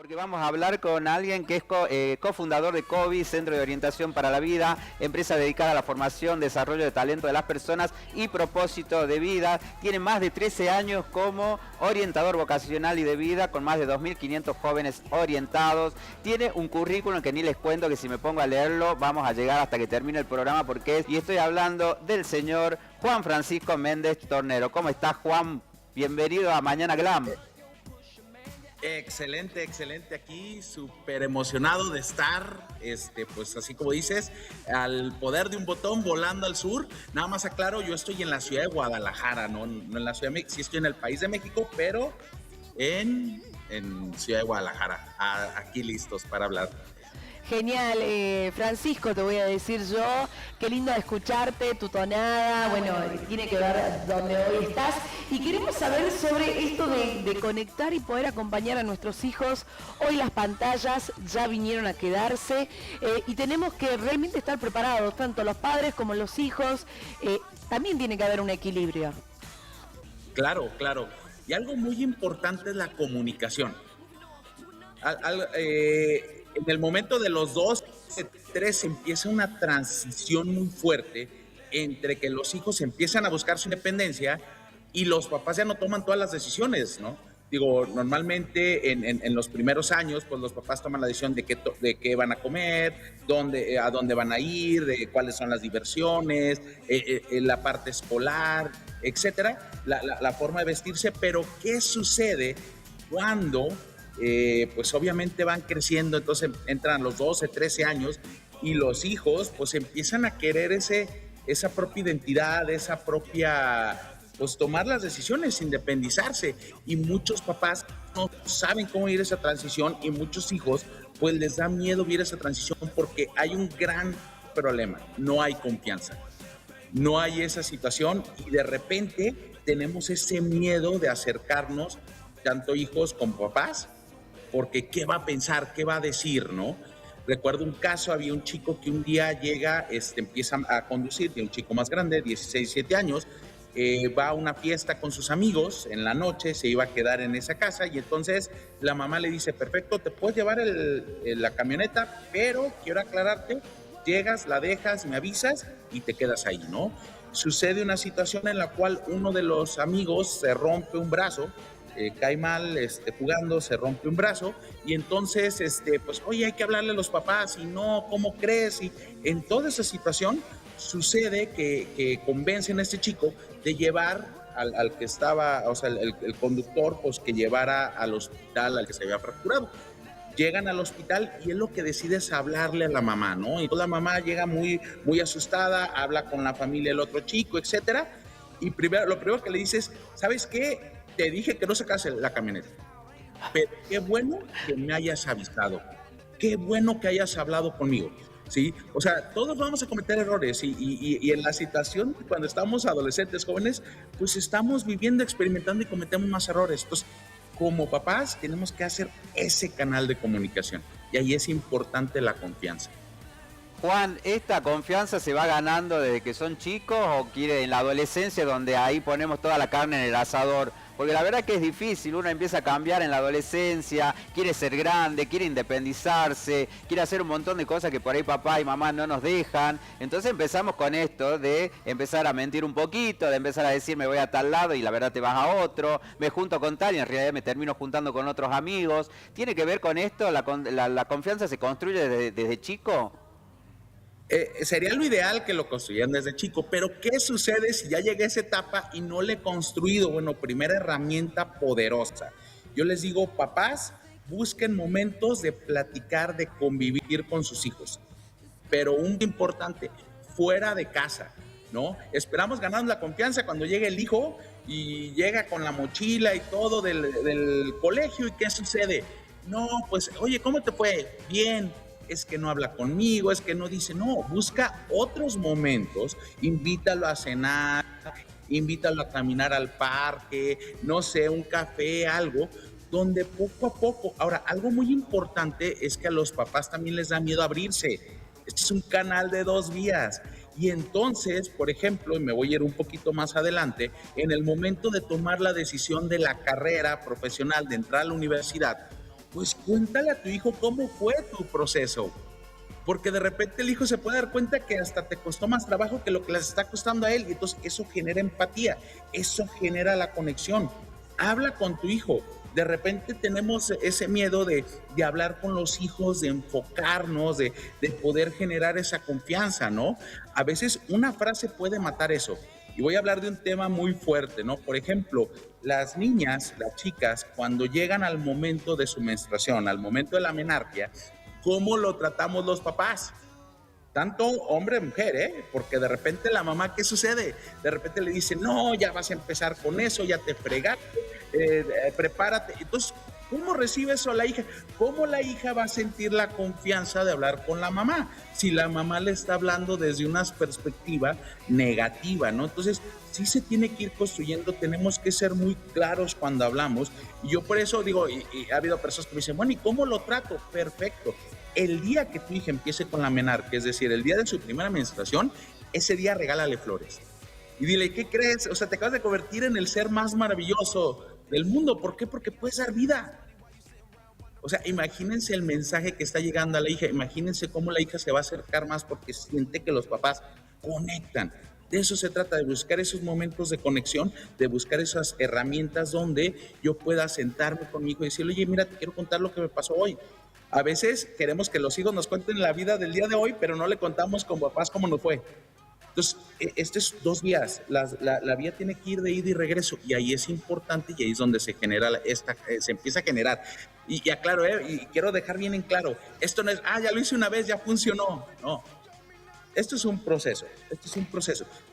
Porque vamos a hablar con alguien que es cofundador de COVI, Centro de Orientación para la Vida, empresa dedicada a la formación, desarrollo de talento de las personas y propósito de vida. Tiene más de 13 años como orientador vocacional y de vida, con más de 2.500 jóvenes orientados. Tiene un currículum que ni les cuento, que si me pongo a leerlo vamos a llegar hasta que termine el programa, porque y estoy hablando del señor Juan Francisco Méndez Tornero. ¿Cómo estás, Juan? Bienvenido a Mañana Glam. Excelente, excelente, aquí súper emocionado de estar, pues así como dices, al poder de un botón volando al sur. Nada más aclaro, yo estoy en la ciudad de Guadalajara, no en la ciudad de México, sí estoy en el país de México, pero en ciudad de Guadalajara, aquí listos para hablar. Genial, Francisco, te voy a decir yo, qué lindo escucharte, tu tonada, bueno, tiene que ver donde hoy estás. Y queremos saber sobre esto de conectar y poder acompañar a nuestros hijos. Hoy las pantallas ya vinieron a quedarse y tenemos que realmente estar preparados, tanto los padres como los hijos. También tiene que haber un equilibrio. Claro, claro. Y algo muy importante es la comunicación. En el momento de los 2, 3 empieza una transición muy fuerte entre que los hijos empiezan a buscar su independencia y los papás ya no toman todas las decisiones, ¿no? Digo, normalmente en los primeros años, pues los papás toman la decisión de qué van a comer, a dónde van a ir, de cuáles son las diversiones, la parte escolar, etcétera, la forma de vestirse. Pero ¿qué sucede cuando pues obviamente van creciendo? Entonces entran los 12, 13 años y los hijos pues empiezan a querer esa propia identidad, esa propia, pues tomar las decisiones, independizarse, y muchos papás no saben cómo ir esa transición y muchos hijos pues les da miedo vivir esa transición porque hay un gran problema: no hay confianza, no hay esa situación y de repente tenemos ese miedo de acercarnos, tanto hijos como papás, porque ¿qué va a pensar? ¿Qué va a decir? ¿No? Recuerdo un caso, había un chico que un día llega, empieza a conducir, tiene un chico más grande, 16, 17 años, va a una fiesta con sus amigos en la noche, se iba a quedar en esa casa y entonces la mamá le dice: perfecto, te puedes llevar la camioneta, pero quiero aclararte, llegas, la dejas, me avisas y te quedas ahí, ¿no? Sucede una situación en la cual uno de los amigos se rompe un brazo, cae mal jugando, se rompe un brazo y entonces, pues, oye, hay que hablarle a los papás y no, ¿cómo crees? Y en toda esa situación sucede que convencen a este chico de llevar al que estaba, o sea, el conductor, pues que llevara al hospital al que se había fracturado. Llegan al hospital y él lo que decide es hablarle a la mamá, ¿no? Y toda la mamá llega muy, muy asustada, habla con la familia del otro chico, etcétera. Y lo primero que le dice es: ¿sabes qué? Te dije que no sacase la camioneta, pero qué bueno que me hayas avisado, qué bueno que hayas hablado conmigo, ¿sí? O sea, todos vamos a cometer errores y en la situación, cuando estamos adolescentes, jóvenes, pues estamos viviendo, experimentando y cometemos más errores. Entonces, como papás, tenemos que hacer ese canal de comunicación y ahí es importante la confianza. Juan, ¿esta confianza se va ganando desde que son chicos o quiere en la adolescencia, donde ahí ponemos toda la carne en el asador? Porque la verdad que es difícil, uno empieza a cambiar en la adolescencia, quiere ser grande, quiere independizarse, quiere hacer un montón de cosas que por ahí papá y mamá no nos dejan. Entonces empezamos con esto de empezar a mentir un poquito, de empezar a decir me voy a tal lado y la verdad te vas a otro, me junto con tal y en realidad me termino juntando con otros amigos. ¿Tiene que ver con esto? ¿La confianza se construye desde chico? Sería lo ideal que lo construyeran desde chico, pero ¿qué sucede si ya llegué a esa etapa y no le he construido? Bueno, primera herramienta poderosa. Yo les digo, papás, busquen momentos de platicar, de convivir con sus hijos, pero un importante, fuera de casa, ¿no? Esperamos ganar la confianza cuando llegue el hijo y llega con la mochila y todo del colegio, ¿y qué sucede? No, pues, oye, ¿cómo te fue? Bien. Es que no habla conmigo, es que no dice. No, busca otros momentos, invítalo a cenar, invítalo a caminar al parque, no sé, un café, algo, donde poco a poco. Ahora, algo muy importante es que a los papás también les da miedo abrirse. Este es un canal de 2 vías. Y entonces, por ejemplo, y me voy a ir un poquito más adelante, en el momento de tomar la decisión de la carrera profesional, de entrar a la universidad, pues cuéntale a tu hijo cómo fue tu proceso. Porque de repente el hijo se puede dar cuenta que hasta te costó más trabajo que lo que les está costando a él. Y entonces eso genera empatía, eso genera la conexión. Habla con tu hijo. De repente tenemos ese miedo de hablar con los hijos, de enfocarnos, de poder generar esa confianza, ¿no? A veces una frase puede matar eso. Y voy a hablar de un tema muy fuerte, ¿no? Por ejemplo, las niñas, las chicas, cuando llegan al momento de su menstruación, al momento de la menarquia, ¿cómo lo tratamos los papás? Tanto hombre, mujer, ¿eh? Porque de repente la mamá, ¿qué sucede? De repente le dice, no, ya vas a empezar con eso, ya te fregaste, prepárate. Entonces, ¿cómo recibe eso la hija? ¿Cómo la hija va a sentir la confianza de hablar con la mamá? Si la mamá le está hablando desde una perspectiva negativa, ¿no? Entonces, sí se tiene que ir construyendo, tenemos que ser muy claros cuando hablamos. Y yo por eso digo, y ha habido personas que me dicen, bueno, ¿y cómo lo trato? Perfecto. El día que tu hija empiece con la menarquia, es decir, el día de su primera menstruación, ese día regálale flores. Y dile, ¿qué crees? O sea, te acabas de convertir en el ser más maravilloso del mundo. ¿Por qué? Porque puedes dar vida. O sea, imagínense el mensaje que está llegando a la hija, imagínense cómo la hija se va a acercar más porque siente que los papás conectan. De eso se trata, de buscar esos momentos de conexión, de buscar esas herramientas donde yo pueda sentarme con mi hijo y decirle, oye, mira, te quiero contar lo que me pasó hoy. A veces queremos que los hijos nos cuenten la vida del día de hoy, pero no le contamos como papás cómo nos fue. Entonces, esto es 2 vías. La vía tiene que ir de ida y regreso, y ahí es importante, y ahí es donde se genera se empieza a generar. Y aclaro, y quiero dejar bien en claro, esto no es, ya lo hice una vez, ya funcionó. No, esto es un proceso,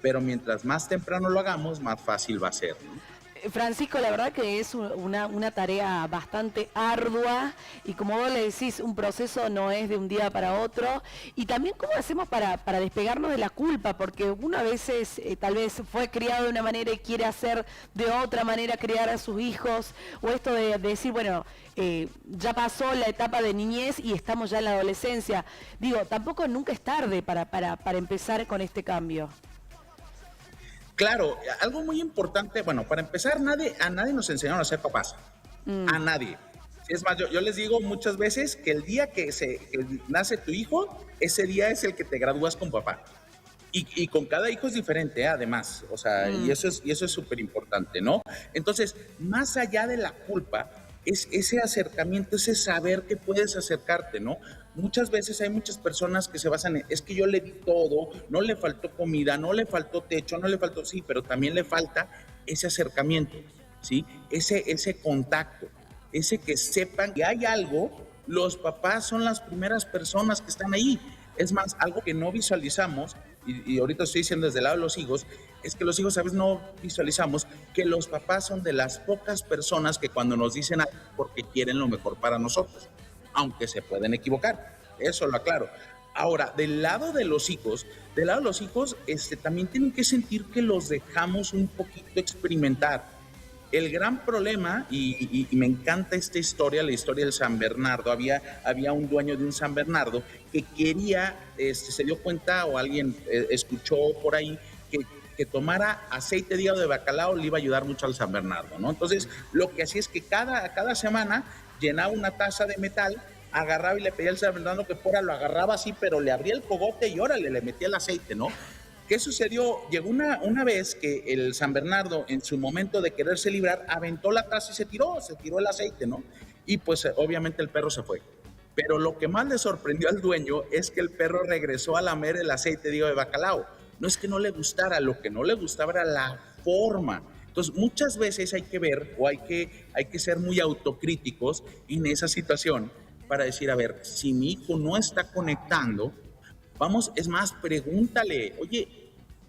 pero mientras más temprano lo hagamos, más fácil va a ser, ¿no? Francisco, la verdad que es una tarea bastante ardua y como vos le decís, un proceso no es de un día para otro. Y también cómo hacemos para despegarnos de la culpa, porque uno a veces tal vez fue criado de una manera y quiere hacer de otra manera, criar a sus hijos, o esto de decir, bueno, ya pasó la etapa de niñez y estamos ya en la adolescencia. Digo, tampoco nunca es tarde para empezar con este cambio. Claro, algo muy importante, bueno, para empezar, a nadie nos enseñaron a ser papás, a nadie. Es más, yo les digo muchas veces que el día que nace tu hijo, ese día es el que te gradúas con papá. Y con cada hijo es diferente, además, o sea, y eso es súper importante, ¿no? Entonces, más allá de la culpa, es ese acercamiento, ese saber que puedes acercarte, ¿no? Muchas veces hay muchas personas que se basan en, es que yo le di todo, no le faltó comida, no le faltó techo, no le faltó, sí, pero también le falta ese acercamiento, ¿sí? Ese contacto, ese que sepan que hay algo, los papás son las primeras personas que están ahí. Es más, algo que no visualizamos, y ahorita estoy diciendo desde el lado de los hijos, es que los hijos a veces no visualizamos que los papás son de las pocas personas que cuando nos dicen algo porque quieren lo mejor para nosotros, aunque se pueden equivocar, eso lo aclaro. Ahora, del lado de los hijos, también tienen que sentir que los dejamos un poquito experimentar. El gran problema, y me encanta esta historia, la historia del San Bernardo, había un dueño de un San Bernardo que quería, se dio cuenta o alguien escuchó por ahí que tomara aceite de hígado de bacalao le iba a ayudar mucho al San Bernardo, ¿no? Entonces, lo que hacía es que cada semana llenaba una taza de metal, agarraba y le pedía al San Bernardo que fuera, lo agarraba así, pero le abría el cogote y órale, le metía el aceite, ¿no? ¿Qué sucedió? Llegó una vez que el San Bernardo, en su momento de quererse librar, aventó la taza y se tiró el aceite, ¿no? Y pues obviamente el perro se fue. Pero lo que más le sorprendió al dueño es que el perro regresó a lamer el aceite de hígado de bacalao. No es que no le gustara, lo que no le gustaba era la forma. Entonces, muchas veces hay que ver o hay que ser muy autocríticos en esa situación para decir, a ver, si mi hijo no está conectando, vamos, es más, pregúntale, oye,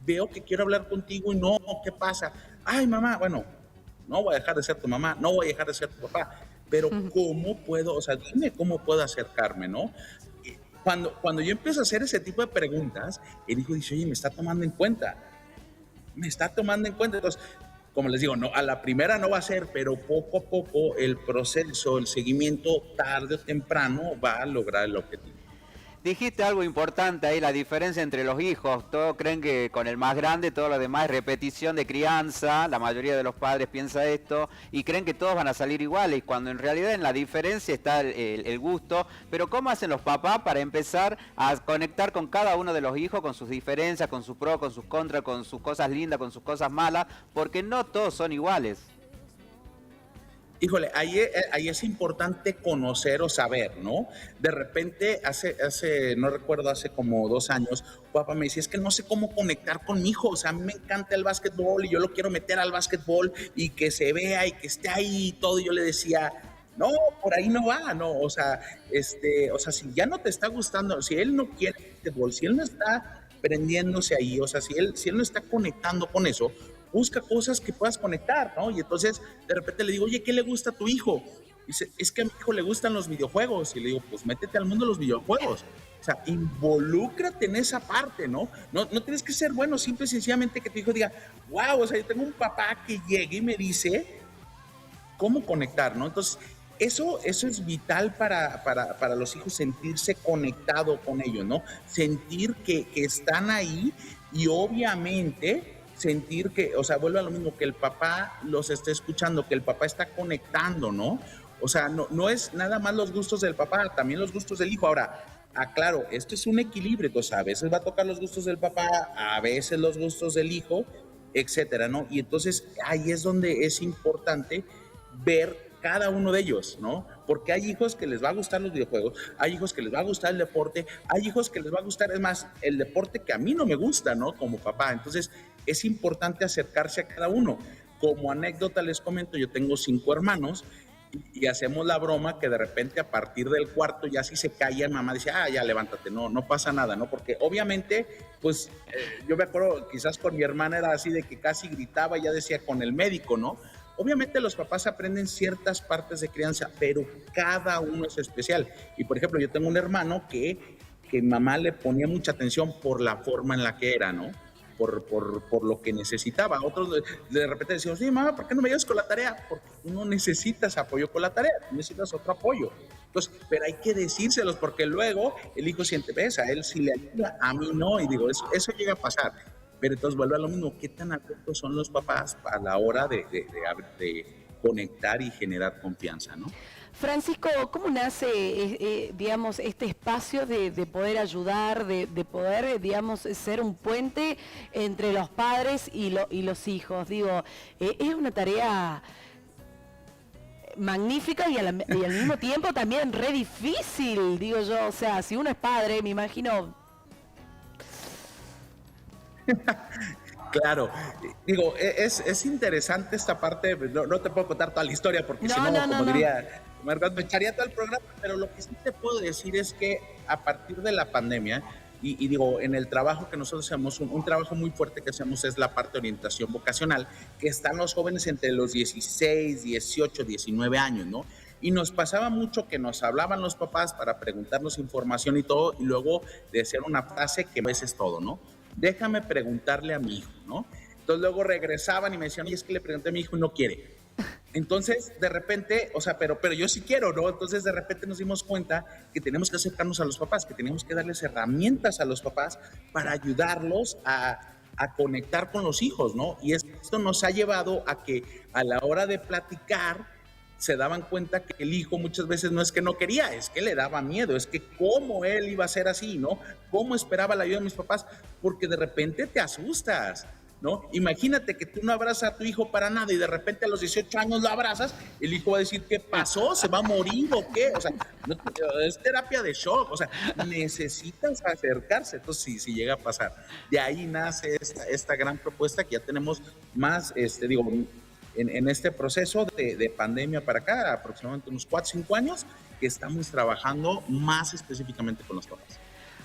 veo que quiero hablar contigo y no, ¿qué pasa? Ay, mamá, bueno, no voy a dejar de ser tu mamá, no voy a dejar de ser tu papá, pero ¿cómo puedo, o sea, dime cómo puedo acercarme, ¿no? Cuando yo empiezo a hacer ese tipo de preguntas, el hijo dice, oye, me está tomando en cuenta. Entonces, como les digo, no, a la primera no va a ser, pero poco a poco el proceso, el seguimiento, tarde o temprano, va a lograr el objetivo. Dijiste algo importante ahí, la diferencia entre los hijos. Todos creen que con el más grande todo lo demás es repetición de crianza. La mayoría de los padres piensa esto y creen que todos van a salir iguales, cuando en realidad en la diferencia está el gusto. Pero ¿cómo hacen los papás para empezar a conectar con cada uno de los hijos, con sus diferencias, con sus pros, con sus contras, con sus cosas lindas, con sus cosas malas? Porque no todos son iguales. Híjole, ahí es importante conocer o saber, ¿no? De repente, no recuerdo, hace como 2 años, papá me decía, es que no sé cómo conectar con mi hijo, o sea, a mí me encanta el básquetbol y yo lo quiero meter al básquetbol y que se vea y que esté ahí y todo. Y yo le decía, no, por ahí no va, no, o sea, si ya no te está gustando, si él no quiere básquetbol, si él no está prendiéndose ahí, o sea, si él no está conectando con eso, busca cosas que puedas conectar, ¿no? Y entonces de repente le digo, oye, ¿qué le gusta a tu hijo? Dice, es que a mi hijo le gustan los videojuegos. Y le digo, pues métete al mundo de los videojuegos. O sea, involúcrate en esa parte, ¿no? No tienes que ser bueno, simple y sencillamente que tu hijo diga, wow, o sea, yo tengo un papá que llegue y me dice cómo conectar, ¿no? Entonces, eso es vital para los hijos, sentirse conectado con ellos, ¿no? Sentir que están ahí y obviamente sentir que, o sea, vuelve a lo mismo, que el papá los esté escuchando, que el papá está conectando, ¿no? O sea, no es nada más los gustos del papá, también los gustos del hijo. Ahora, aclaro, esto es un equilibrio, entonces a veces va a tocar los gustos del papá, a veces los gustos del hijo, etcétera, ¿no? Y entonces ahí es donde es importante ver cada uno de ellos, ¿no? Porque hay hijos que les va a gustar los videojuegos, hay hijos que les va a gustar el deporte, hay hijos que les va a gustar, es más, el deporte que a mí no me gusta, ¿no? Como papá. Entonces, es importante acercarse a cada uno. Como anécdota les comento, yo tengo 5 hermanos y hacemos la broma que de repente a partir del cuarto ya si se callan, mamá dice, ya levántate, no pasa nada, ¿no? Porque obviamente, pues yo me acuerdo, quizás con mi hermana era así de que casi gritaba, ya decía con el médico, ¿no? Obviamente los papás aprenden ciertas partes de crianza, pero cada uno es especial. Y por ejemplo, yo tengo un hermano que mamá le ponía mucha atención por la forma en la que era, ¿no? Por lo que necesitaba. Otros de repente decíamos, sí, mamá, ¿por qué no me ayudas con la tarea? Porque tú no necesitas apoyo con la tarea, tú necesitas otro apoyo. Entonces, pero hay que decírselos, porque luego el hijo siente, ves, a él sí le ayuda, a mí no, y digo, eso llega a pasar. Pero entonces vuelve a lo mismo, ¿qué tan atentos son los papás a la hora de conectar y generar confianza, ¿no? Francisco, ¿cómo nace, digamos, este espacio de poder ayudar, de poder, digamos, ser un puente entre los padres y los hijos? Digo, es una tarea magnífica y al mismo tiempo también re difícil, digo yo. O sea, si uno es padre, me imagino... Claro, digo, es interesante esta parte, no te puedo contar toda la historia porque si no, como diría, me echaría todo el programa, pero lo que sí te puedo decir es que a partir de la pandemia, y digo, en el trabajo que nosotros hacemos, un trabajo muy fuerte que hacemos es la parte de orientación vocacional, que están los jóvenes entre los 16, 18, 19 años, ¿no? Y nos pasaba mucho que nos hablaban los papás para preguntarnos información y todo, y luego decían una frase que a veces es todo, ¿no? Déjame preguntarle a mi hijo, ¿no? Entonces luego regresaban y me decían, oye, es que le pregunté a mi hijo y no quiere. Entonces, de repente, o sea, pero yo sí quiero, ¿no? Entonces, de repente nos dimos cuenta que tenemos que acercarnos a los papás, que tenemos que darles herramientas a los papás para ayudarlos a conectar con los hijos, ¿no? Y esto nos ha llevado a que a la hora de platicar, se daban cuenta que el hijo muchas veces no es que no quería, es que le daba miedo, es que cómo él iba a ser así, ¿no? ¿Cómo esperaba la ayuda de mis papás? Porque de repente te asustas, ¿no? Imagínate que tú no abrazas a tu hijo para nada y de repente a los 18 años lo abrazas, el hijo va a decir, ¿qué pasó? ¿Se va a morir o qué? O sea, es terapia de shock, o sea, necesitas acercarse. Entonces, si llega a pasar. De ahí nace esta gran propuesta que ya tenemos más, digo, en este proceso de pandemia para acá, aproximadamente unos 4 o 5 años, que estamos trabajando más específicamente con los papás.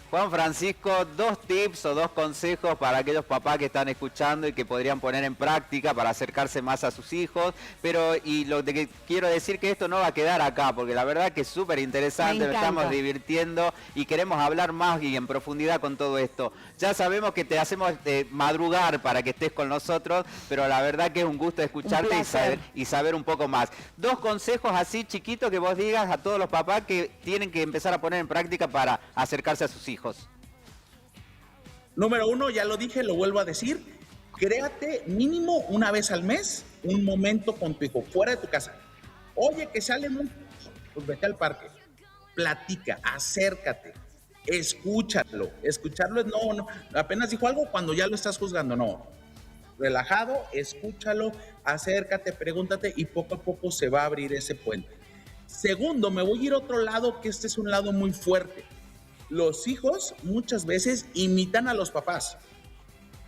Juan Francisco, 2 tips o 2 consejos para aquellos papás que están escuchando y que podrían poner en práctica para acercarse más a sus hijos. Pero, y lo que quiero decir que esto no va a quedar acá, porque la verdad que es súper interesante, nos estamos divirtiendo y queremos hablar más y en profundidad con todo esto. Ya sabemos que te hacemos madrugar para que estés con nosotros, pero la verdad que es un gusto escucharte y saber un poco más. 2 consejos así chiquitos que vos digas a todos los papás que tienen que empezar a poner en práctica para acercarse a sus hijos. Número 1, ya lo dije, lo vuelvo a decir, créate mínimo una vez al mes un momento con tu hijo, fuera de tu casa. Oye, que sale mucho, pues vete al parque, platica, acércate, escúchalo. Escucharlo es no, apenas dijo algo cuando ya lo estás juzgando, no. Relajado, escúchalo, acércate, pregúntate y poco a poco se va a abrir ese puente. Segundo, me voy a ir a otro lado, que este es un lado muy fuerte. Los hijos muchas veces imitan a los papás.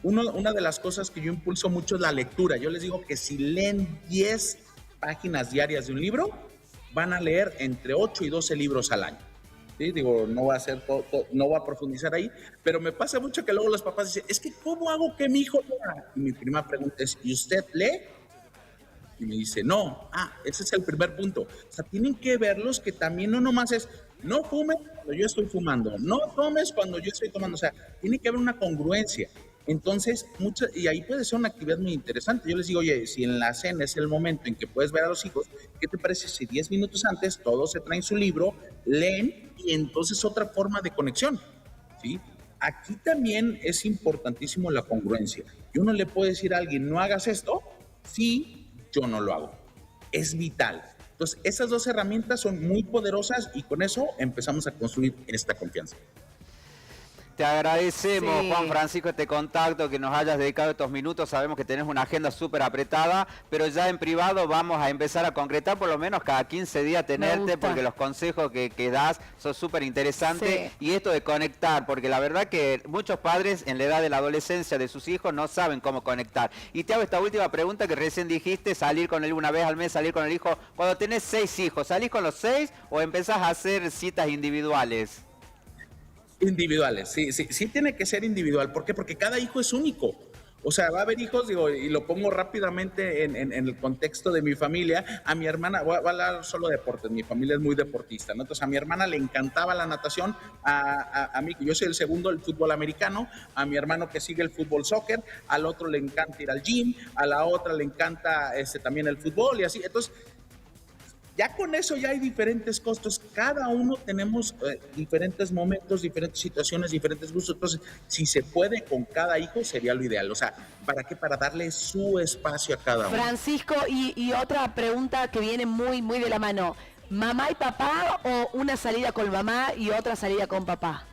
Una de las cosas que yo impulso mucho es la lectura. Yo les digo que si leen 10 páginas diarias de un libro, van a leer entre 8 y 12 libros al año. ¿Sí? Digo, no va a ser no va a profundizar ahí, pero me pasa mucho que luego los papás dicen, es que ¿cómo hago que mi hijo lea? Y mi primera pregunta es, ¿y usted lee? Y me dice, no. Ese es el primer punto. O sea, tienen que verlos que también no nomás es, no fumes cuando yo estoy fumando, no tomes cuando yo estoy tomando. O sea, tiene que haber una congruencia. Entonces, y ahí puede ser una actividad muy interesante. Yo les digo, oye, si en la cena es el momento en que puedes ver a los hijos, ¿qué te parece si 10 minutos antes todos se traen su libro, leen y entonces otra forma de conexión? ¿Sí? Aquí también es importantísimo la congruencia. Yo no le puedo decir a alguien, no hagas esto, si yo no lo hago. Es vital. Entonces, esas 2 herramientas son muy poderosas y con eso empezamos a construir esta confianza. Te agradecemos, Juan Francisco, este contacto, que nos hayas dedicado estos minutos. Sabemos que tenés una agenda súper apretada, pero ya en privado vamos a empezar a concretar, por lo menos cada 15 días tenerte, porque los consejos que das son súper interesantes. Y esto de conectar, porque la verdad que muchos padres en la edad de la adolescencia de sus hijos no saben cómo conectar. Y te hago esta última pregunta que recién dijiste, salir con él una vez al mes, salir con el hijo. Cuando tenés 6 hijos, ¿salís con los 6 o empezás a hacer citas individuales? Individuales, sí tiene que ser individual. ¿Por qué? Porque cada hijo es único. O sea, va a haber hijos, digo, y lo pongo rápidamente en el contexto de mi familia. A mi hermana, voy a hablar solo de deportes, mi familia es muy deportista, ¿no? Entonces a mi hermana le encantaba la natación, a mí, que yo soy el segundo, el fútbol americano, a mi hermano que sigue el fútbol soccer, al otro le encanta ir al gym, a la otra le encanta también el fútbol y así. Entonces, ya con eso ya hay diferentes costos, cada uno tenemos diferentes momentos, diferentes situaciones, diferentes gustos. Entonces, si se puede con cada hijo sería lo ideal. O sea, ¿para qué? Para darle su espacio a cada uno. Francisco, y otra pregunta que viene muy, muy de la mano. ¿Mamá y papá o una salida con mamá y otra salida con papá?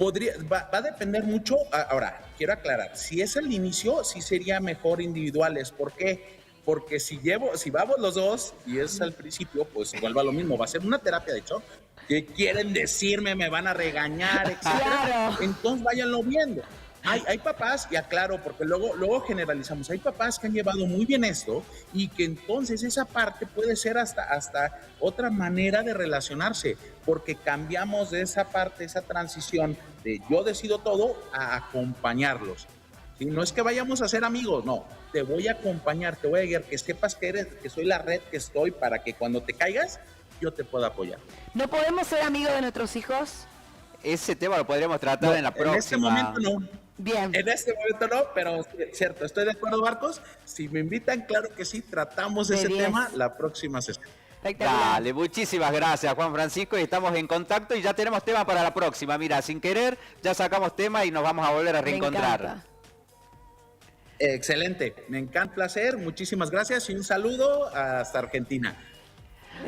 Va a depender mucho. Ahora, quiero aclarar, si es el inicio, sí sería mejor individuales. ¿Por qué? Porque si vamos los 2 y es al principio, pues vuelve a lo mismo, va a ser una terapia, de hecho. ¿Qué quieren decirme? ¿Me van a regañar? Etcétera. Claro. Entonces váyanlo viendo. Hay papás, y aclaro, porque luego generalizamos, hay papás que han llevado muy bien esto y que entonces esa parte puede ser hasta otra manera de relacionarse, porque cambiamos de esa parte, esa transición de yo decido todo a acompañarlos. ¿Sí? No es que vayamos a ser amigos, no, te voy a acompañar, te voy a guiar, que sepas que soy la red que estoy para que cuando te caigas, yo te pueda apoyar. ¿No podemos ser amigos de nuestros hijos? Ese tema lo podríamos tratar en la próxima. En este momento no. Bien. En este momento no, pero cierto, estoy de acuerdo, Marcos. Si me invitan, claro que sí, tratamos ese tema la próxima sesión. Dale, muchísimas gracias, Juan Francisco, y estamos en contacto y ya tenemos tema para la próxima. Mira, sin querer, ya sacamos tema y nos vamos a volver a reencontrar. Excelente, me encanta, placer, muchísimas gracias y un saludo hasta Argentina.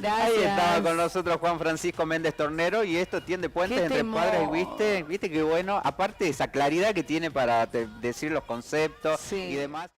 Gracias. Ahí estaba con nosotros Juan Francisco Méndez Tornero y esto tiende puentes entre padres, ¿viste qué bueno? Aparte de esa claridad que tiene para decir los conceptos y demás.